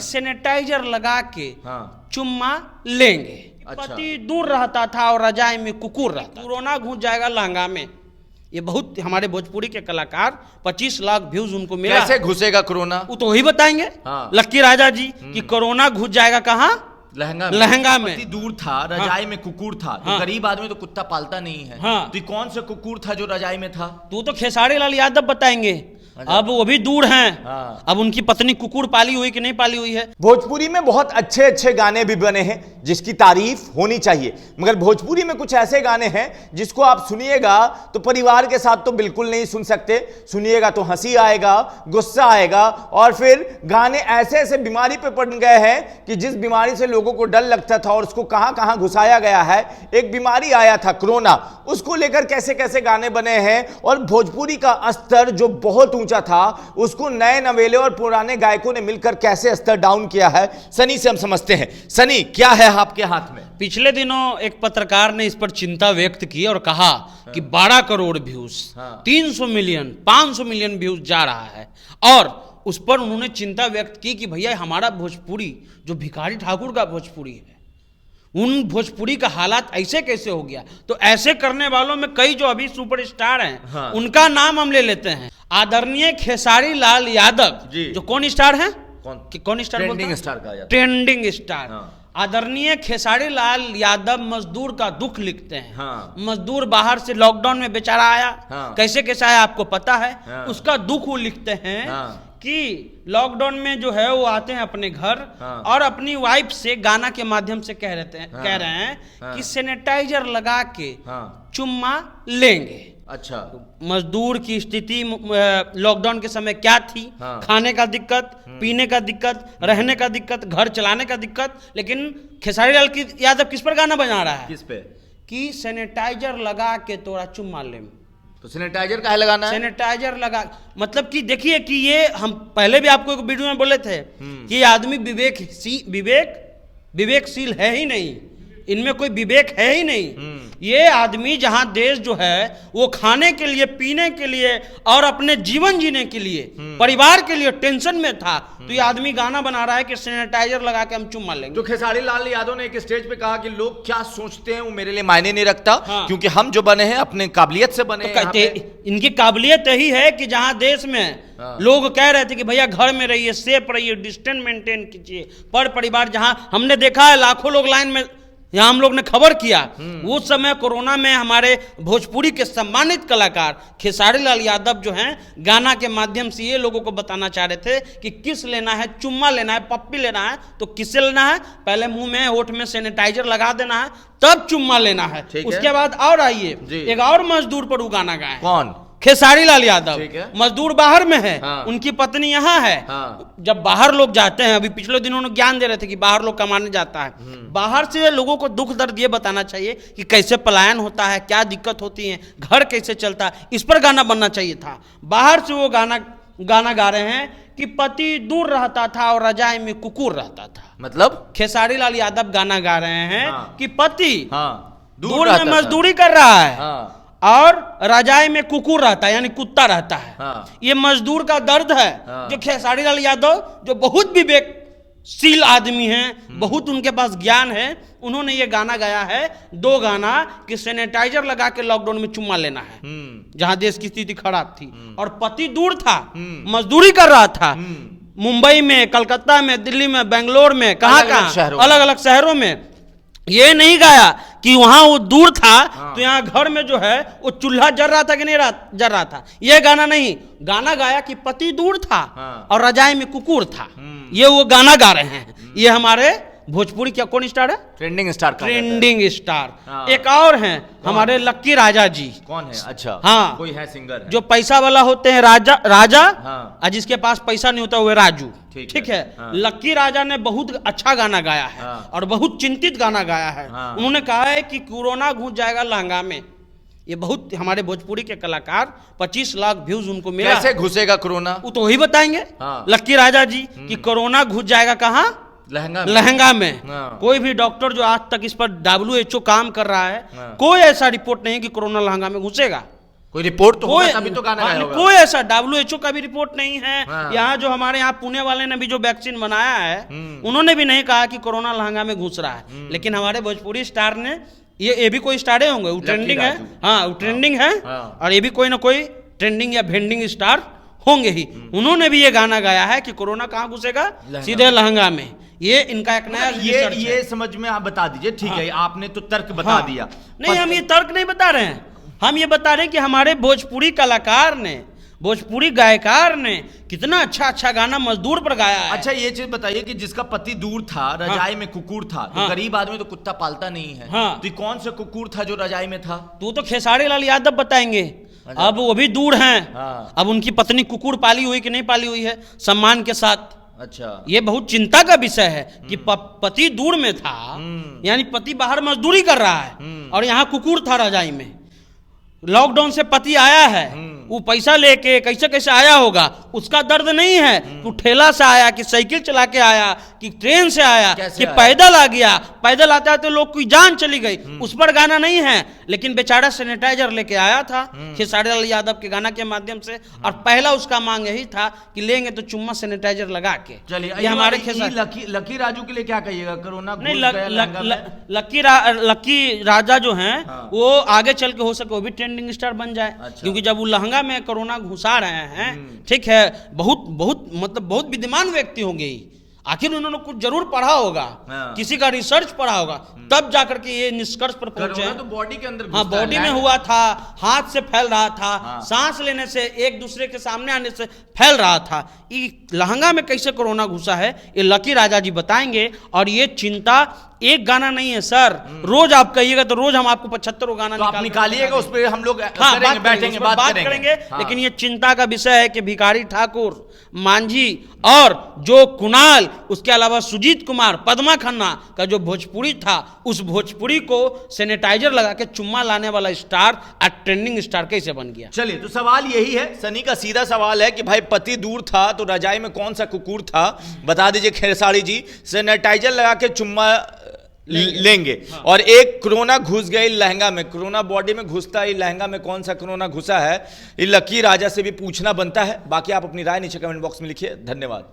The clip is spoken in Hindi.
सैनिटाइजर लगा के हाँ। चुम्मा लेंगे। अच्छा। पति दूर रहता था और रजाई में कुकुर रहता। कोरोना घुस जाएगा लहंगा में। ये बहुत हमारे भोजपुरी के कलाकार 25 लाख व्यूज उनको मिला। कैसे घुसेगा कोरोना? वो तो वही बताएंगे। हाँ। लक्की राजा जी कि कोरोना घुस जाएगा कहाँ? लहंगा में। पति दूर था, रजाई में कुकुर था। तो हाँ। गरीब आदमी तो कुत्ता पालता नहीं है। हाँ। तो कौन सा कुकुर था जो रजाई में था? तो खेसारी लाल यादव बताएंगे। अब वो भी दूर हैं। हाँ। अब उनकी पत्नी कुकुर पाली हुई कि नहीं पाली हुई है। भोजपुरी में बहुत अच्छे अच्छे गाने भी बने हैं जिसकी तारीफ होनी चाहिए, मगर भोजपुरी में कुछ ऐसे गाने हैं जिसको आप सुनिएगा तो परिवार के साथ तो बिल्कुल नहीं सुन सकते। सुनिएगा तो हंसी आएगा, गुस्सा आएगा, और फिर गाने ऐसे ऐसे बीमारी पे पड़ गए हैं कि जिस बीमारी से लोगों को डर लगता था और उसको कहां कहां घुसाया गया है। एक बीमारी आया था कोरोना, उसको लेकर कैसे कैसे गाने बने हैं, और भोजपुरी का स्तर जो बहुत ऊंचा था उसको नए नवेले और पुराने गायकों ने मिलकर कैसे स्तर डाउन किया है, सनी से हम समझते हैं। सनी, क्या है आपके हाथ में? पिछले दिनों एक पत्रकार ने इस पर चिंता व्यक्त की और कहा कि 12 crore views, 300 million, 500 million views जा रहा है, और उस पर उन्होंने चिंता व्यक्त की कि भैया हमारा भोजपुरी जो भिखारी ठाकुर का भोजपुरी है, उन भोजपुरी का हालात ऐसे कैसे हो गया। तो ऐसे करने वालों में कई जो अभी सुपरस्टार हैं, हाँ। उनका नाम हम ले लेते हैं। आदरणीय खेसारी लाल यादव जो कौन स्टार हैं? कौन स्टार? ट्रेंडिंग स्टार का ट्रेंडिंग स्टार। हाँ। आदरणीय खेसारी लाल यादव मजदूर का दुख लिखते हैं। हाँ। मजदूर बाहर से लॉकडाउन में बेचारा आया। हाँ। कैसे कैसा है आपको पता है। हाँ। उसका दुख वो लिखते हैं। हाँ। कि लॉकडाउन में जो है वो आते हैं अपने घर। हाँ। और अपनी वाइफ से गाना के माध्यम से कह रहे हैं कि सैनिटाइजर लगा के चुम्मा लेंगे। अच्छा। मजदूर की स्थिति लॉकडाउन के समय क्या थी। हाँ। खाने का दिक्कत, पीने का दिक्कत, रहने का दिक्कत, घर चलाने का दिक्कत, लेकिन खेसारी लाल यादव किस पर गाना बना रहा है? किस पे? कि सैनिटाइजर लगा के तोरा चुम्मा ले। तो सैनिटाइजर काहे लगाना है? सैनिटाइजर लगा मतलब कि देखिए कि ये हम पहले भी आपको एक वीडियो में बोले थे कि ये आदमी विवेकशील है ही नहीं, इनमें कोई विवेक है ही नहीं। ये आदमी जहां देश जो है वो खाने के लिए, पीने के लिए और अपने जीवन जीने के लिए, परिवार के लिए टेंशन में था, तो ये आदमी गाना बना रहा है कि सैनिटाइजर लगा के हम चुम्मा लेंगे। तो खेसारी लाल यादव ने एक स्टेज पे कहा कि लोग क्या सोचते हैं वो मेरे लिए मायने नहीं रखता। हाँ। क्योंकि हम जो बने हैं अपने काबिलियत से बने तो हैं। इनकी काबिलियत यही है कि जहां देश में लोग कह रहे थे कि भैया घर में रहिए, सेफ रहिए, डिस्टेंस मेंटेन कीजिए, पर परिवार, जहां हमने देखा है लाखों लोग लाइन में, यहाँ हम लोग ने खबर किया उस समय कोरोना में हमारे भोजपुरी के सम्मानित कलाकार खेसारी लाल यादव जो हैं गाना के माध्यम से ये लोगों को बताना चाह रहे थे कि किस लेना है, चुम्मा लेना है, पप्पी लेना है तो किससे लेना है, पहले मुंह में होठ में सैनिटाइजर लगा देना है, तब चुम्मा लेना है। उसके बाद और आइए एक और मजदूर पर वो गाना गाए। कौन? खेसारी लाल यादव। मजदूर बाहर में है। हाँ। उनकी पत्नी यहाँ है। हाँ। जब बाहर लोग जाते हैं, अभी पिछले दिनों उन्होंने ज्ञान दे रहे थे कि बाहर लोग कमाने जाता है, बाहर से लोगों को दुख दर्द ये बताना चाहिए कि कैसे पलायन होता है, क्या दिक्कत होती है, घर कैसे चलता है, इस पर गाना बनना चाहिए था। बाहर से वो गाना गा रहे हैं कि पति दूर रहता था और रजाई में कुकुर रहता था। मतलब खेसारी लाल यादव गाना गा रहे हैं कि पति दूर में मजदूरी कर रहा है और रजाई में कुकुर रहता है, यानी कुत्ता रहता है। हाँ। ये मजदूर का दर्द है। हाँ। जो खेसारी लाल यादव जो बहुत विवेकशील आदमी हैं, बहुत उनके पास ज्ञान है, उन्होंने ये गाना गाया है, 2 गाना कि सैनिटाइजर लगा के लॉकडाउन में चुम्मा लेना है जहां देश की स्थिति खराब थी, और पति दूर था, मजदूरी कर रहा था, मुंबई में, कलकत्ता में, दिल्ली में, बेंगलोर में, कहां अलग अलग शहरों में। ये नहीं गाया कि वहां वो दूर था। हाँ। तो यहाँ घर में जो है वो चूल्हा जल रहा था कि नहीं जल रहा था, ये गाना नहीं, गाना गाया कि पति दूर था। हाँ। और रजाई में कुकुर था। ये वो गाना गा रहे हैं। ये हमारे भोजपुरी क्या कौन स्टार है? Trending star. Trending star. हाँ। एक और हैं हमारे लक्की राजा जी। कौन है? अच्छा। हाँ, कोई है सिंगर है। जो पैसा वाला होते हैं, राजा। हाँ। जिसके पास पैसा नहीं होता वो राजू। ठीक है। हाँ। लक्की राजा ने बहुत अच्छा गाना गाया है। हाँ। और बहुत चिंतित गाना गाया है। हाँ। उन्होंने कहा है कि कोरोना घुस जाएगा लहंगा में। ये बहुत हमारे भोजपुरी के कलाकार 25 लाख व्यूज उनको मिला। कैसे घुसेगा कोरोना? वो तो वही बताएंगे। हाँ। लक्की राजा जी कि कोरोना घुस जाएगा कहाँ? लहंगा में। हाँ। कोई भी डॉक्टर जो आज तक इस पर WHO काम कर रहा है, हाँ। कोई ऐसा रिपोर्ट नहीं कि कोरोना लहंगा में घुसेगा। कोई रिपोर्ट तो कोई होगा तभी तो गाना गाया होगा। कोई ऐसा WHO का भी रिपोर्ट नहीं है। हाँ। यहाँ जो हमारे यहाँ पुणे वाले ने भी जो वैक्सीन बनाया है उन्होंने भी नहीं कहा कि कोरोना लहंगा में घुस रहा है, लेकिन हमारे भोजपुरी स्टार ने ये भी कोई स्टार होंगे, वो ट्रेंडिंग है। हाँ, वो ट्रेंडिंग है। और ये भी कोई ना कोई ट्रेंडिंग या भेंडिंग स्टार होंगे ही। उन्होंने भी ये गाना गाया है कि कोरोना कहाँ घुसेगा, सीधे लहंगा में। ये इनका एक नया ये समझ में आप बता दीजिए, ठीक है, आपने तो तर्क बता दिया। नहीं, हम ये तर्क नहीं बता रहे हैं, हम ये बता रहे हैं कि हमारे भोजपुरी कलाकार ने, भोजपुरी गायकार ने कितना अच्छा अच्छा गाना मजदूर पर गाया है। अच्छा, ये चीज बताइए कि जिसका पति दूर था, रजाई में कुकुर था, तो गरीब आदमी तो कुत्ता पालता नहीं है, तो कौन सा कुकुर था जो रजाई में था? तो खेसारी लाल यादव बताएंगे। अब वो भी दूर हैं, अब उनकी पत्नी कुकुर पाली हुई कि नहीं पाली हुई है सम्मान के साथ। अच्छा, ये बहुत चिंता का विषय है कि पति दूर में था, यानी पति बाहर मजदूरी कर रहा है और यहाँ कुकुर था रजाई में। लॉकडाउन से पति आया है, वो पैसा लेके कैसे कैसे आया होगा, उसका दर्द नहीं है कि ठेला से आया, कि साइकिल चला के आया, कि ट्रेन से आया, कि पैदल आ गया। पैदल आता है तो लोग की जान चली गई, उस पर गाना नहीं है। लेकिन बेचारा सैनिटाइजर लेके आया था खेसारी लाल यादव के गाना के माध्यम से, और पहला उसका मांग यही था कि लेंगे तो चुम्मा सैनिटाइजर लगा के। चलिए, ये हमारे लकी राजू के लिए क्या कहिएगा? कोरोना नहीं, लकी राजा जो हैं वो आगे चल के हो सके वो भी ट्रेंडिंग स्टार बन जाए। क्योंकि जब वो लहंगा में कोरोना घुसा रहे हैं, ठीक है, बहुत विद्यमान व्यक्ति होंगे, आखिर उन्होंने कुछ जरूर पढ़ा होगा, किसी का रिसर्च पढ़ा होगा, तब जाकर के ये निष्कर्ष पर पहुंचे। तो बॉडी के अंदर, हाँ, बॉडी में हुआ था, हाथ से फैल रहा था, सांस लेने से, एक दूसरे के सामने आने से फैल रहा था। ये लहंगा में कैसे कोरोना घुसा है ये लकी राजा जी बताएंगे। और ये चिंता एक गाना नहीं है सर, रोज आप कहिएगा तो रोज हम आपको 75 गाना निकालिएगा, उस पर हम लोग बैठेंगे, बात करेंगे। लेकिन ये चिंता का विषय है कि भिखारी ठाकुर, मांझी और जो कुणाल, उसके अलावा सुजीत कुमार, पद्मा खन्ना का जो भोजपुरी था, उस भोजपुरी को सैनिटाइजर लगा के चुम्मा लाने वाला स्टार और ट्रेंडिंग स्टार कैसे बन गया? चलिए, तो सवाल यही है, सनी का सीधा सवाल है कि भाई पति दूर था तो रजाई में कौन सा कुकुर था, बता दीजिए खेसारी जी। सैनिटाइजर लगा के चुम्मा लेंगे। और एक कोरोना घुस गई लहंगा में, कोरोना बॉडी में घुसता है, लहंगा में कौन सा कोरोना घुसा है, ये लकी राजा से भी पूछना बनता है। बाकी आप अपनी राय नीचे कमेंट बॉक्स में लिखिए। धन्यवाद।